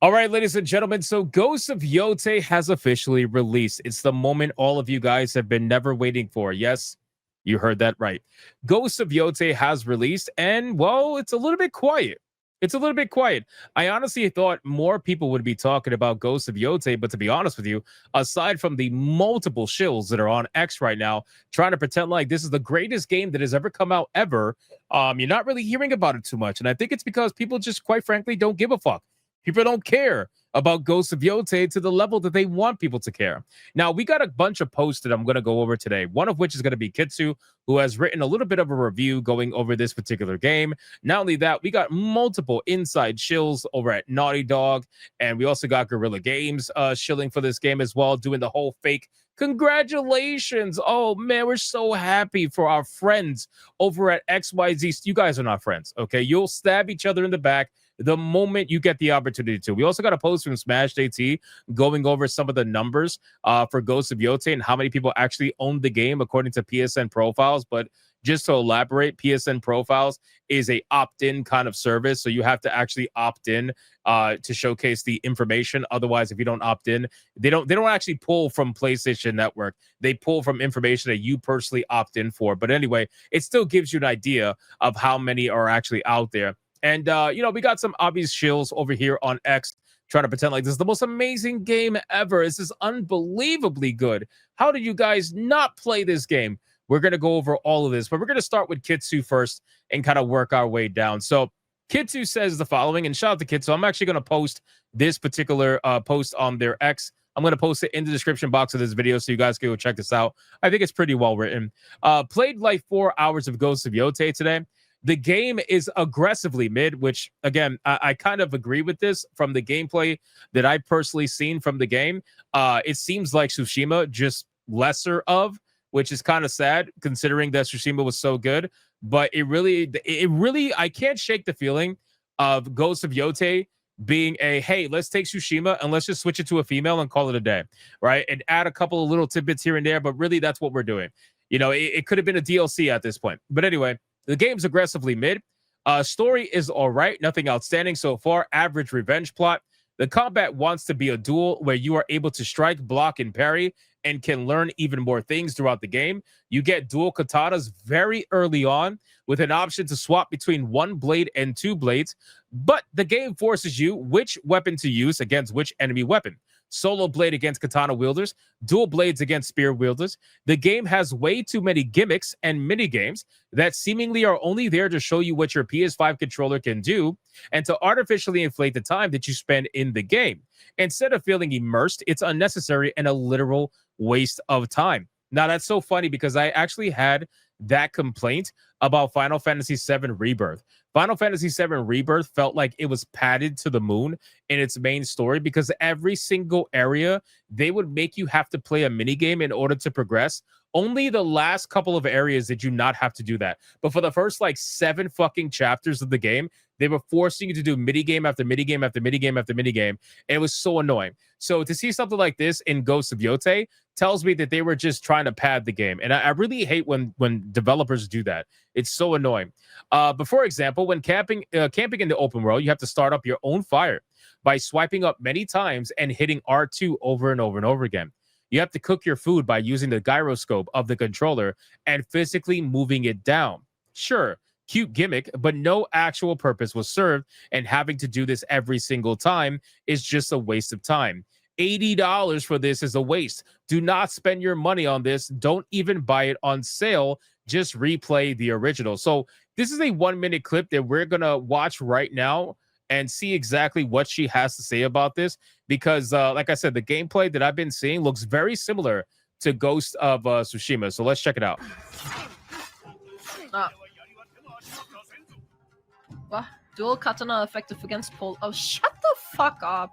All right, ladies and gentlemen. So, Ghost of Yotei has officially released. It's the moment all of you guys have been never waiting for. Yes, you heard that right. Ghost of Yotei has released, and well, it's a little bit quiet. It's a little bit quiet. I honestly thought more people would be talking about Ghost of Yotei, but to be honest with you, aside from the multiple shills that are on X right now, trying to pretend like this is the greatest game that has ever come out ever, you're not really hearing about it too much. And I think it's because people just, quite frankly, don't give a fuck. People don't care about Ghost of Yotei to the level that they want people to care. Now, we got a bunch of posts that I'm going to go over today, one of which is going to be Kitsu, who has written a little bit of a review going over this particular game. Not only that, we got multiple inside shills over at Naughty Dog, and we also got Guerrilla Games shilling for this game as well, doing the whole fake congratulations. Oh, man, we're so happy for our friends over at XYZ. You guys are not friends, okay? You'll stab each other in the back the moment you get the opportunity to. We also got a post from Smash JT going over some of the numbers for Ghost of Yotei and how many people actually own the game according to PSN profiles. But just to elaborate, PSN profiles is a opt-in kind of service. So you have to actually opt in to showcase the information. Otherwise, if you don't opt in, they don't actually pull from PlayStation Network. They pull from information that you personally opt in for. But anyway, it still gives you an idea of how many are actually out there. And, we got some obvious shills over here on X trying to pretend like this is the most amazing game ever. This is unbelievably good. How did you guys not play this game? We're going to go over all of this, but we're going to start with Kitsu first and kind of work our way down. So Kitsu says the following, and shout out to Kitsu. I'm actually going to post this particular post on their X. I'm going to post it in the description box of this video so you guys can go check this out. I think it's pretty well written. Played like 4 hours of Ghost of Yotei today. The game is aggressively mid, which, again, I kind of agree with this from the gameplay that I've personally seen from the game. It seems like Tsushima, just lesser of, which is kind of sad considering that Tsushima was so good. But it really, I can't shake the feeling of Ghost of Yotei being hey, let's take Tsushima and let's just switch it to a female and call it a day, right? And add a couple of little tidbits here and there, but really that's what we're doing. It could have been a DLC at this point. But anyway, the game's aggressively mid. Story is all right. Nothing outstanding so far. Average revenge plot. The combat wants to be a duel where you are able to strike, block, and parry and can learn even more things throughout the game. You get dual katanas very early on with an option to swap between 1 blade and 2 blades. But the game forces you which weapon to use against which enemy weapon. Solo blade against katana wielders, dual blades against spear wielders. The game has way too many gimmicks and mini games that seemingly are only there to show you what your PS5 controller can do and to artificially inflate the time that you spend in the game. Instead of feeling immersed, it's unnecessary and a literal waste of time. Now, that's so funny because I actually had that complaint about Final Fantasy VII Rebirth. Final Fantasy VII Rebirth felt like it was padded to the moon in its main story because every single area, they would make you have to play a minigame in order to progress. Only the last couple of areas did you not have to do that. But for the first 7 fucking chapters of the game, they were forcing you to do minigame after minigame after minigame after minigame. And it was so annoying. So to see something like this in Ghost of Yotei tells me that they were just trying to pad the game. And I really hate when developers do that. It's so annoying. But for example, when camping in the open world, you have to start up your own fire by swiping up many times and hitting R2 over and over and over again. You have to cook your food by using the gyroscope of the controller and physically moving it down. Sure, cute gimmick, but no actual purpose was served, and having to do this every single time is just a waste of time. $80 for this is a waste. Do not spend your money on this. Don't even buy it on sale. Just replay the original. So this is a 1-minute clip that we're going to watch right now and see exactly what she has to say about this. Because, like I said, the gameplay that I've been seeing looks very similar to Ghost of Tsushima. So let's check it out. What? Dual katana effective against pole. Oh, shut the fuck up.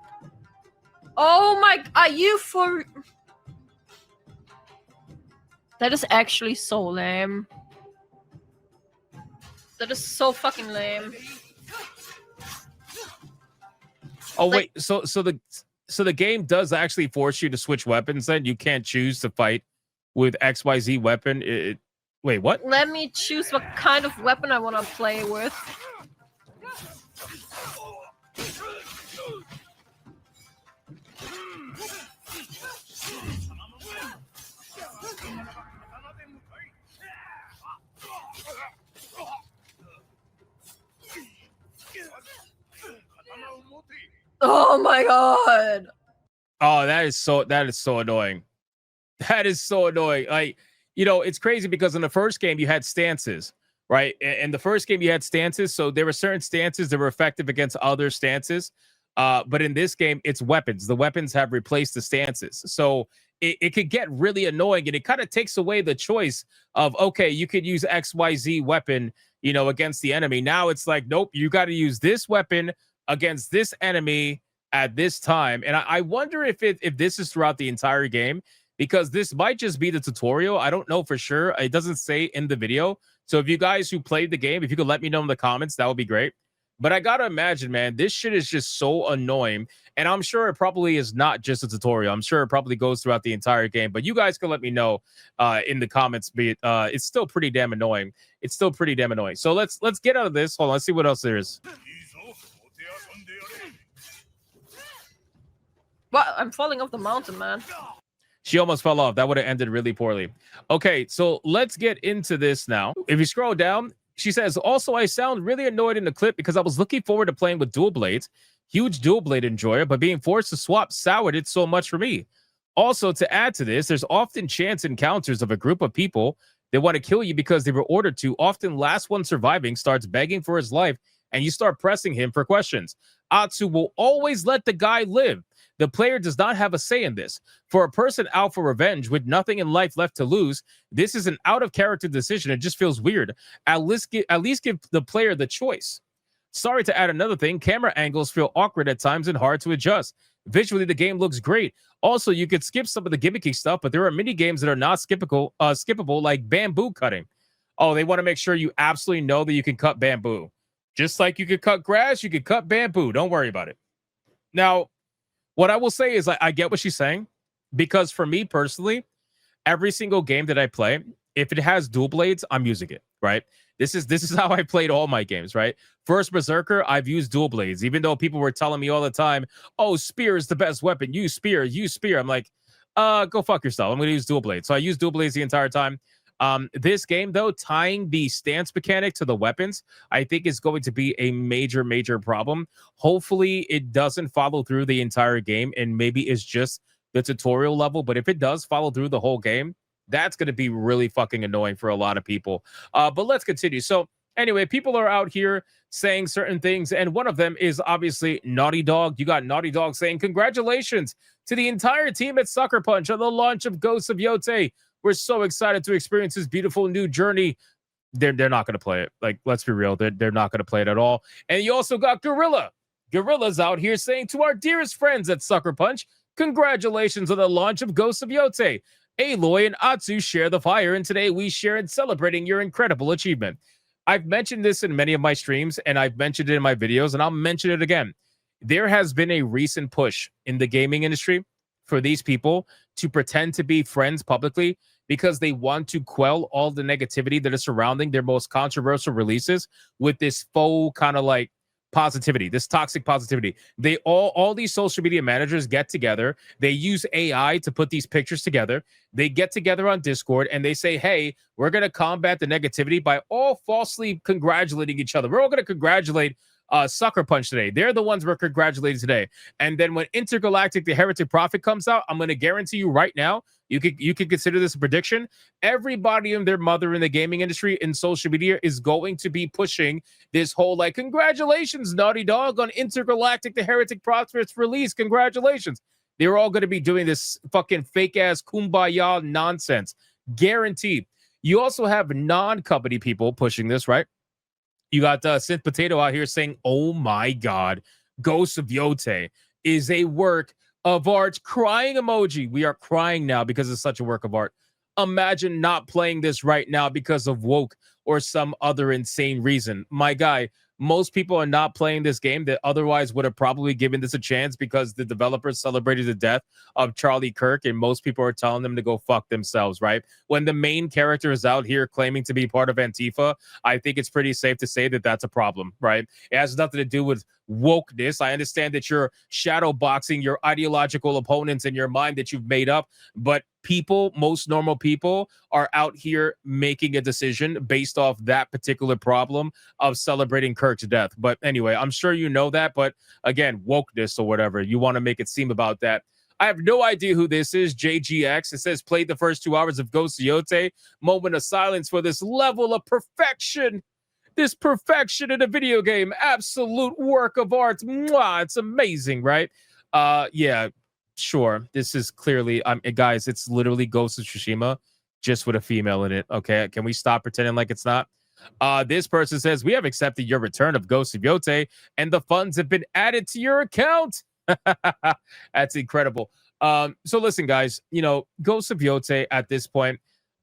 Oh my... Are you for... That is actually so lame. That is so fucking lame. Oh, wait. So the game does actually force you to switch weapons then? You can't choose to fight with XYZ weapon? Wait, what? Let me choose what kind of weapon I want to play with. Oh my god. Oh, that is so annoying. That is so annoying. Like, it's crazy because in the first game you had stances, right? In the first game you had stances, so there were certain stances that were effective against other stances. But in this game, it's weapons. The weapons have replaced the stances, so it could get really annoying, and it kind of takes away the choice of, okay, you could use XYZ weapon, against the enemy. Now it's like, nope, you got to use this weapon against this enemy at this time. And I wonder if this is throughout the entire game, because this might just be the tutorial. I don't know for sure. It doesn't say in the video. So if you guys who played the game, if you could let me know in the comments, that would be great. But I gotta imagine, man, this shit is just so annoying. And I'm sure it probably is not just a tutorial. I'm sure it probably goes throughout the entire game. But you guys can let me know in the comments. It's still pretty damn annoying. It's still pretty damn annoying. So let's get out of this. Hold on, let's see what else there is. What? I'm falling off the mountain, man. She almost fell off. That would have ended really poorly. Okay, so let's get into this now. If you scroll down, she says, also, I sound really annoyed in the clip because I was looking forward to playing with dual blades. Huge dual blade enjoyer, but being forced to swap soured it so much for me. Also, to add to this, there's often chance encounters of a group of people that want to kill you because they were ordered to. Often, last one surviving starts begging for his life, and you start pressing him for questions. Atsu will always let the guy live. The player does not have a say in this. For a person out for revenge with nothing in life left to lose, this is an out-of-character decision. It just feels weird. At least give the player the choice. Sorry to add another thing. Camera angles feel awkward at times and hard to adjust. Visually, the game looks great. Also, you could skip some of the gimmicky stuff, but there are many games that are not skippable, like bamboo cutting. Oh, they want to make sure you absolutely know that you can cut bamboo. Just like you could cut grass, you could cut bamboo. Don't worry about it. Now, what I will say is I get what she's saying, because for me personally, every single game that I play, if it has dual blades, I'm using it, right? This is how I played all my games, right? First Berserker, I've used dual blades, even though people were telling me all the time, oh, spear is the best weapon. Use spear, use spear. I'm like, go fuck yourself. I'm going to use dual blades. So I use dual blades the entire time. This game, though, tying the stance mechanic to the weapons, I think is going to be a major, major problem. Hopefully, it doesn't follow through the entire game, and maybe it's just the tutorial level. But if it does follow through the whole game, that's going to be really fucking annoying for a lot of people. But let's continue. So anyway, people are out here saying certain things, and one of them is obviously Naughty Dog. You got Naughty Dog saying, congratulations to the entire team at Suckerpunch on the launch of Ghosts of Yotei. We're so excited to experience this beautiful new journey. They're not going to play it. Like, let's be real. They're not going to play it at all. And you also got Gorilla. Gorilla's out here saying to our dearest friends at Suckerpunch, congratulations on the launch of Ghosts of Yotei. Aloy and Atsu share the fire, and today we share in celebrating your incredible achievement. I've mentioned this in many of my streams, and I've mentioned it in my videos, and I'll mention it again. There has been a recent push in the gaming industry for these people to pretend to be friends publicly because they want to quell all the negativity that is surrounding their most controversial releases with this faux kind of like positivity, this toxic positivity. They all these social media managers get together. They use AI to put these pictures together. They get together on Discord and they say, hey, we're going to combat the negativity by all falsely congratulating each other. We're all going to congratulate Suckerpunch today. They're the ones we're congratulating today. And then when Intergalactic the Heretic Prophet comes out, I'm going to guarantee you right now, you could consider this a prediction. Everybody and their mother in the gaming industry in social media is going to be pushing this whole like, congratulations, Naughty Dog, on Intergalactic the Heretic Prophet's release. Congratulations. They're all going to be doing this fucking fake ass kumbaya nonsense. Guaranteed. You also have non-company people pushing this, right? You got Synth Potato out here saying, oh my God, Ghosts of Yotei is a work of art. Crying emoji. We are crying now because it's such a work of art. Imagine not playing this right now because of woke or some other insane reason. My guy, most people are not playing this game that otherwise would have probably given this a chance because the developers celebrated the death of Charlie Kirk, and most people are telling them to go fuck themselves, right? When the main character is out here claiming to be part of Antifa, I think it's pretty safe to say that that's a problem, right? It has nothing to do with wokeness. I understand that you're shadow boxing your ideological opponents in your mind that you've made up, but people, most normal people, are out here making a decision based off that particular problem of celebrating Kirk's death. But anyway, I'm sure you know that, but again, wokeness or whatever you want to make it seem about that. I have no idea who this is. JGX. It says played the first 2 hours of Ghost of Yotei. Moment of silence for this level of perfection. This perfection in a video game. Absolute work of art. Mwah, it's amazing, right? Yeah, sure. This is clearly, guys, it's literally Ghost of Tsushima, just with a female in it. Okay, can we stop pretending like it's not? This person says, we have accepted your return of Ghost of Yotei, and the funds have been added to your account. That's incredible. So listen, guys, Ghost of Yotei at this point,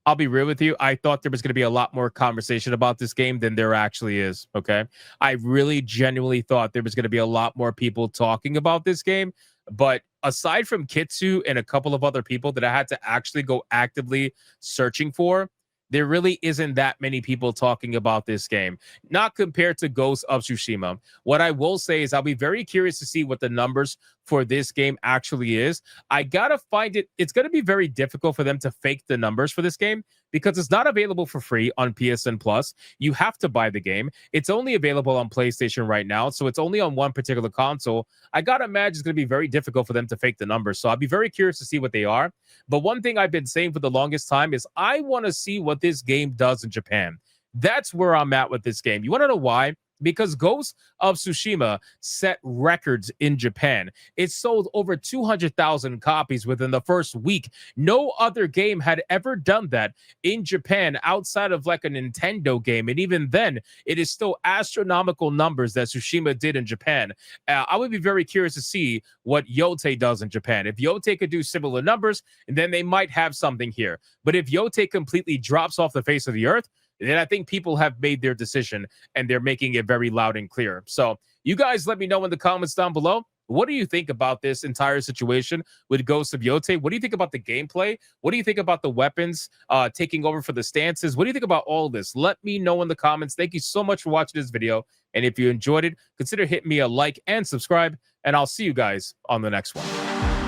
I'll be real with you. I thought there was going to be a lot more conversation about this game than there actually is. Okay. I really genuinely thought there was going to be a lot more people talking about this game. But aside from Kitsu and a couple of other people that I had to actually go actively searching for, there really isn't that many people talking about this game, not compared to Ghost of Tsushima. What I will say is I'll be very curious to see what the numbers for this game actually is. I gotta find it. It's going to be very difficult for them to fake the numbers for this game because it's not available for free on PSN Plus. You have to buy the game. It's only available on PlayStation right now, so it's only on one particular console. I gotta imagine it's going to be very difficult for them to fake the numbers. So I'll be very curious to see what they are. But one thing I've been saying for the longest time is I want to see what this game does in Japan. That's where I'm at with this game. You want to know why? Because Ghost of Tsushima set records in Japan. It sold over 200,000 copies within the first week. No other game had ever done that in Japan outside of like a Nintendo game. And even then, it is still astronomical numbers that Tsushima did in Japan. I would be very curious to see what Yotei does in Japan. If Yotei could do similar numbers, then they might have something here. But if Yotei completely drops off the face of the earth, then I think people have made their decision and they're making it very loud and clear. So you guys let me know in the comments down below. What do you think about this entire situation with Ghost of Yotei? What do you think about the gameplay? What do you think about the weapons taking over for the stances? What do you think about all this? Let me know in the comments. Thank you so much for watching this video. And if you enjoyed it, consider hitting me a like and subscribe. And I'll see you guys on the next one.